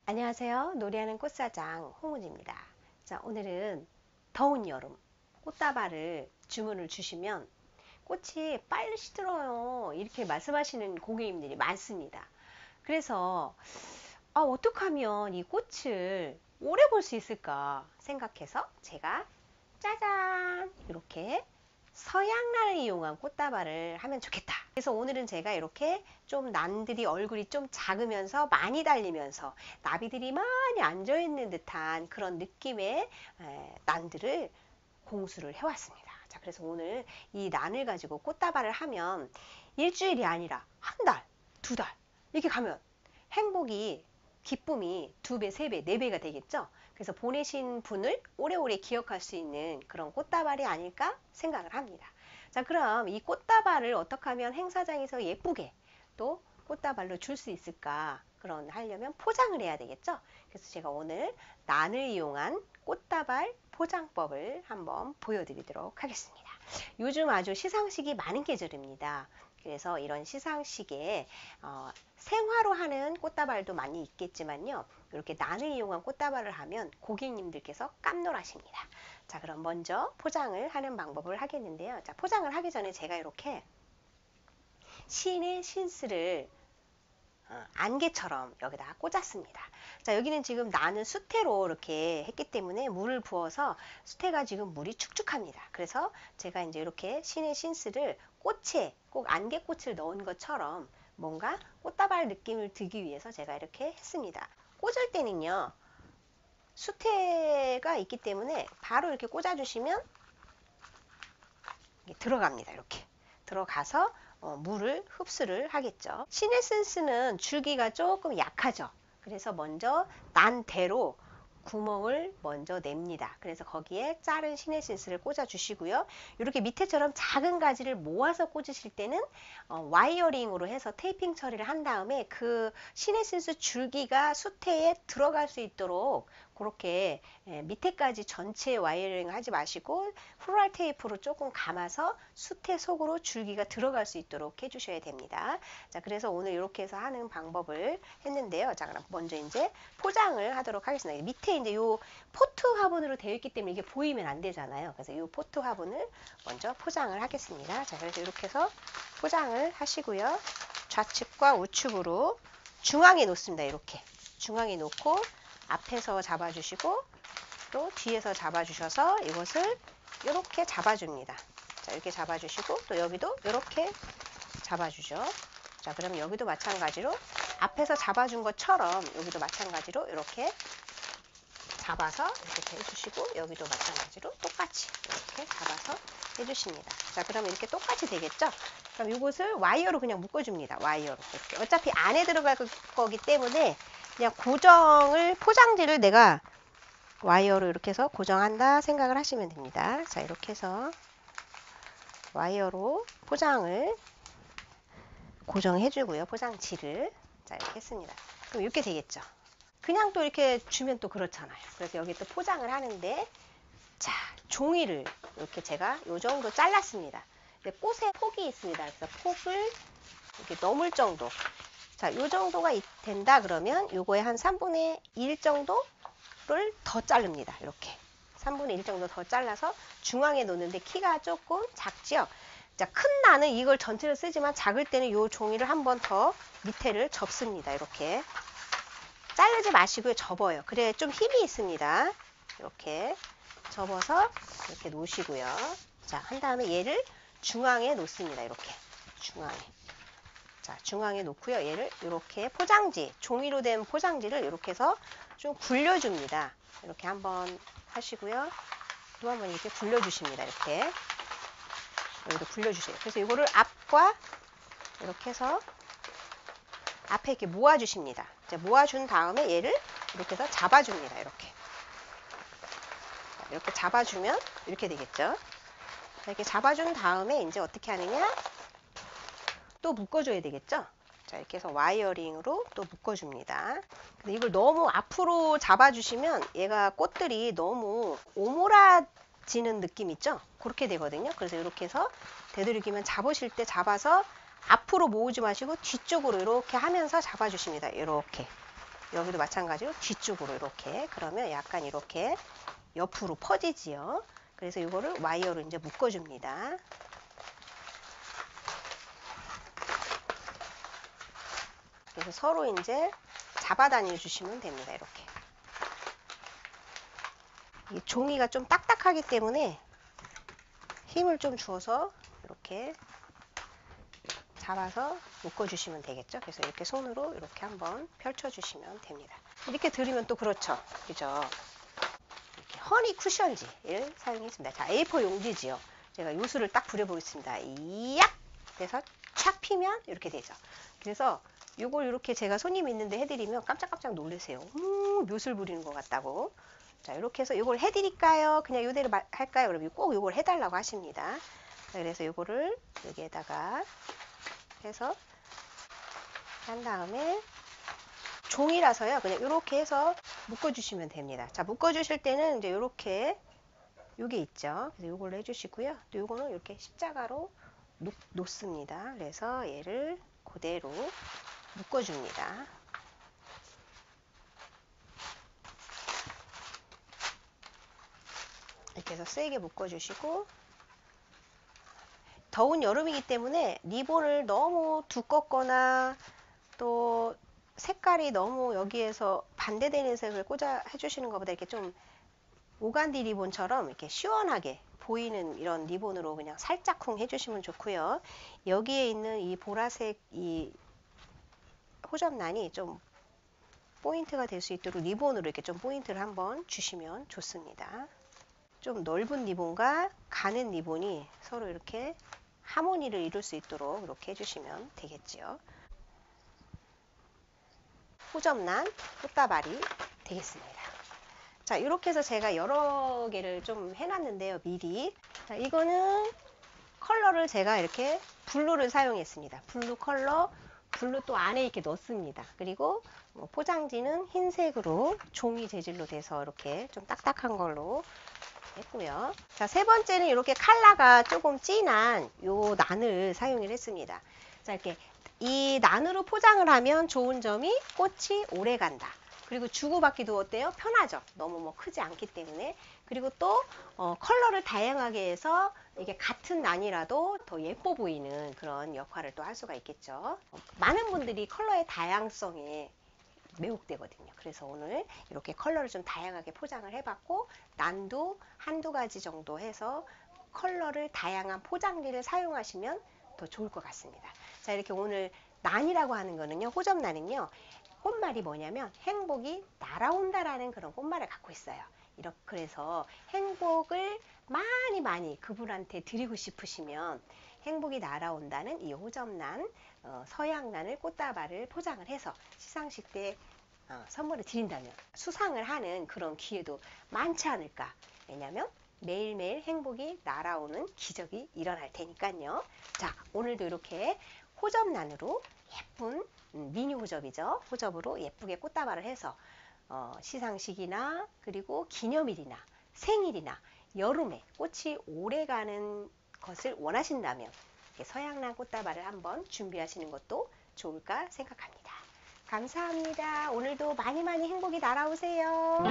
안녕하세요. 놀이하는 꽃사장 홍은입니다. 자, 오늘은 더운 여름 꽃다발을 주문을 주시면 꽃이 빨리 시들어요. 이렇게 말씀하시는 고객님들이 많습니다. 그래서 어떻게 하면 이 꽃을 오래 볼 수 있을까 생각해서 제가 짜잔 이렇게 서양란을 이용한 꽃다발을 하면 좋겠다. 그래서 오늘은 제가 이렇게 좀 난들이 얼굴이 좀 작으면서 많이 달리면서 나비들이 많이 앉아있는 듯한 그런 느낌의 난들을 공수를 해왔습니다. 자, 그래서 오늘 이 난을 가지고 꽃다발을 하면 일주일이 아니라 한 달, 두 달 이렇게 가면 행복이 기쁨이 두 배, 세 배, 네 배가 되겠죠. 그래서 보내신 분을 오래오래 기억할 수 있는 그런 꽃다발이 아닐까 생각을 합니다. 자, 그럼 이 꽃다발을 어떻게 하면 행사장에서 예쁘게 또 꽃다발로 줄 수 있을까? 그런 하려면 포장을 해야 되겠죠. 그래서 제가 오늘 난을 이용한 꽃다발 포장법을 한번 보여드리도록 하겠습니다. 요즘 아주 시상식이 많은 계절입니다. 그래서 이런 시상식에 생화로 하는 꽃다발도 많이 있겠지만요. 이렇게 난을 이용한 꽃다발을 하면 고객님들께서 깜놀하십니다. 자, 그럼 먼저 포장을 하는 방법을 하겠는데요. 자, 포장을 하기 전에 제가 이렇게 신의 신스를 안개처럼 여기다 꽂았습니다. 자, 여기는 지금 나는 수태로 이렇게 했기 때문에 물을 부어서 수태가 지금 물이 축축합니다. 그래서 제가 이제 이렇게 신의 신스를 꽃에 꼭 안개꽃을 넣은 것처럼 뭔가 꽃다발 느낌을 주기 위해서 제가 이렇게 했습니다. 꽂을 때는요, 수태가 있기 때문에 바로 이렇게 꽂아주시면 들어갑니다. 이렇게 들어가서 물을 흡수를 하겠죠. 시네센스는 줄기가 조금 약하죠. 그래서 먼저 난대로 구멍을 먼저 냅니다. 그래서 거기에 자른 시네센스를 꽂아 주시고요. 이렇게 밑에처럼 작은 가지를 모아서 꽂으실 때는 와이어링으로 해서 테이핑 처리를 한 다음에 그 시네센스 줄기가 수태에 들어갈 수 있도록 그렇게 밑에까지 전체 와이어링 하지 마시고 플로랄 테이프로 조금 감아서 수태 속으로 줄기가 들어갈 수 있도록 해주셔야 됩니다. 자, 그래서 오늘 이렇게 해서 하는 방법을 했는데요. 자, 그럼 먼저 이제 포장을 하도록 하겠습니다. 밑에 이제 요 포트 화분으로 되어 있기 때문에 이게 보이면 안 되잖아요. 그래서 이 포트 화분을 먼저 포장을 하겠습니다. 자, 그래서 이렇게 해서 포장을 하시고요. 좌측과 우측으로 중앙에 놓습니다. 이렇게 중앙에 놓고 앞에서 잡아주시고 또 뒤에서 잡아주셔서 이것을 이렇게 잡아줍니다. 자, 이렇게 잡아주시고 또 여기도 이렇게 잡아주죠. 자, 그럼 여기도 마찬가지로 앞에서 잡아준 것처럼 여기도 마찬가지로 이렇게 잡아서 이렇게 해주시고 여기도 마찬가지로 똑같이 이렇게 잡아서 해주십니다. 자, 그러면 이렇게 똑같이 되겠죠? 그럼 이것을 와이어로 그냥 묶어줍니다. 와이어로 이렇게. 어차피 안에 들어갈 거기 때문에 그냥 포장지를 내가 와이어로 이렇게 해서 고정한다 생각을 하시면 됩니다. 자, 이렇게 해서 와이어로 포장을 고정해 주고요. 포장지를. 자, 이렇게 했습니다. 그럼 이렇게 되겠죠. 그냥 또 이렇게 주면 또 그렇잖아요. 그래서 여기 또 포장을 하는데, 자, 종이를 이렇게 제가 요 정도 잘랐습니다. 꽃에 폭이 있습니다. 그래서 폭을 이렇게 넘을 정도. 자, 요 정도가 된다 그러면 요거에 한 3분의 1 정도를 더 자릅니다. 이렇게 3분의 1 정도 더 잘라서 중앙에 놓는데 키가 조금 작죠. 자, 큰 나는 이걸 전체를 쓰지만 작을 때는 요 종이를 한 번 더 밑에를 접습니다. 이렇게 자르지 마시고요. 접어요. 그래 좀 힘이 있습니다. 이렇게 접어서 이렇게 놓으시고요. 자, 한 다음에 얘를 중앙에 놓습니다. 이렇게 중앙에. 자, 중앙에 놓고요. 얘를 이렇게 포장지, 종이로 된 포장지를 이렇게 해서 좀 굴려줍니다. 이렇게 한번 하시고요. 또 한번 이렇게 굴려주십니다. 이렇게. 여기도 굴려주세요. 그래서 이거를 앞과 이렇게 해서 앞에 이렇게 모아주십니다. 이제 모아준 다음에 얘를 이렇게 해서 잡아줍니다. 이렇게. 이렇게 잡아주면 이렇게 되겠죠. 이렇게 잡아준 다음에 이제 어떻게 하느냐? 또 묶어줘야 되겠죠. 자, 이렇게 해서 와이어링으로 또 묶어줍니다. 근데 이걸 너무 앞으로 잡아주시면 얘가 꽃들이 너무 오므라지는 느낌 있죠? 그렇게 되거든요. 그래서 이렇게 해서 되도록이면 잡으실 때 잡아서 앞으로 모으지 마시고 뒤쪽으로 이렇게 하면서 잡아주십니다. 이렇게. 여기도 마찬가지로 뒤쪽으로 이렇게, 그러면 약간 이렇게 옆으로 퍼지지요. 그래서 이거를 와이어로 이제 묶어줍니다. 그래서 서로 이제 잡아다녀 주시면 됩니다. 이렇게. 이 종이가 좀 딱딱하기 때문에 힘을 좀 주어서 이렇게 잡아서 묶어주시면 되겠죠. 그래서 이렇게 손으로 이렇게 한번 펼쳐주시면 됩니다. 이렇게 들으면 또 그렇죠. 그죠? 이렇게 허니 쿠션지를 사용했습니다. 자, A4 용지지요. 제가 요술을 딱 부려보겠습니다. 이약! 그래서 착 피면 이렇게 되죠. 그래서 요걸 이렇게 제가 손님 있는데 해드리면 깜짝깜짝 놀라세요. 묘술 부리는 것 같다고. 자, 이렇게 해서 요걸 해드릴까요? 그냥 요대로 할까요? 그러면 꼭 요걸 해달라고 하십니다. 자, 그래서 요거를 여기에다가 해서 한 다음에 종이라서요. 그냥 이렇게 해서 묶어주시면 됩니다. 자, 묶어주실 때는 이제 이렇게 요게 있죠. 그래서 요걸로 해주시고요. 또 요거는 이렇게 십자가로 놓습니다. 그래서 얘를 그대로 묶어줍니다. 이렇게 해서 세게 묶어주시고, 더운 여름이기 때문에 리본을 너무 두껍거나 또 색깔이 너무 여기에서 반대되는 색을 꽂아 해주시는 것보다 이렇게 좀 오간디 리본처럼 이렇게 시원하게 보이는 이런 리본으로 그냥 살짝쿵 해주시면 좋고요. 여기에 있는 이 보라색 이 호접란이 좀 포인트가 될 수 있도록 리본으로 이렇게 좀 포인트를 한번 주시면 좋습니다. 좀 넓은 리본과 가는 리본이 서로 이렇게 하모니를 이룰 수 있도록 이렇게 해주시면 되겠죠. 호접란 꽃다발이 되겠습니다. 자, 이렇게 해서 제가 여러 개를 좀 해놨는데요, 미리. 자, 이거는 컬러를 제가 이렇게 블루를 사용했습니다. 블루 컬러, 블루 또 안에 이렇게 넣습니다. 그리고 포장지는 흰색으로 종이 재질로 돼서 이렇게 좀 딱딱한 걸로 했고요. 자, 세 번째는 이렇게 컬러가 조금 진한 요 난을 사용을 했습니다. 자, 이렇게 이 난으로 포장을 하면 좋은 점이 꽃이 오래 간다. 그리고 주고받기도 어때요? 편하죠. 너무 뭐 크지 않기 때문에. 그리고 또 컬러를 다양하게 해서 이게 같은 난이라도 더 예뻐 보이는 그런 역할을 또 할 수가 있겠죠. 많은 분들이 컬러의 다양성에 매혹되거든요. 그래서 오늘 이렇게 컬러를 좀 다양하게 포장을 해봤고, 난도 한두 가지 정도 해서 컬러를 다양한 포장지를 사용하시면 더 좋을 것 같습니다. 자, 이렇게 오늘 난이라고 하는 거는요, 호접란은요, 꽃말이 뭐냐면 행복이 날아온다라는 그런 꽃말을 갖고 있어요. 이렇게 그래서 행복을 많이 그분한테 드리고 싶으시면 행복이 날아온다는 이 호접란, 서양란을 꽃다발을 포장을 해서 시상식 때 선물을 드린다면 수상을 하는 그런 기회도 많지 않을까. 왜냐하면 매일매일 행복이 날아오는 기적이 일어날 테니까요. 자, 오늘도 이렇게 호접란으로 예쁜 미니 호접이죠. 호접으로 예쁘게 꽃다발을 해서 시상식이나 그리고 기념일이나 생일이나 여름에 꽃이 오래가는 것을 원하신다면 서양란 꽃다발을 한번 준비하시는 것도 좋을까 생각합니다. 감사합니다. 오늘도 많이 행복이 날아오세요.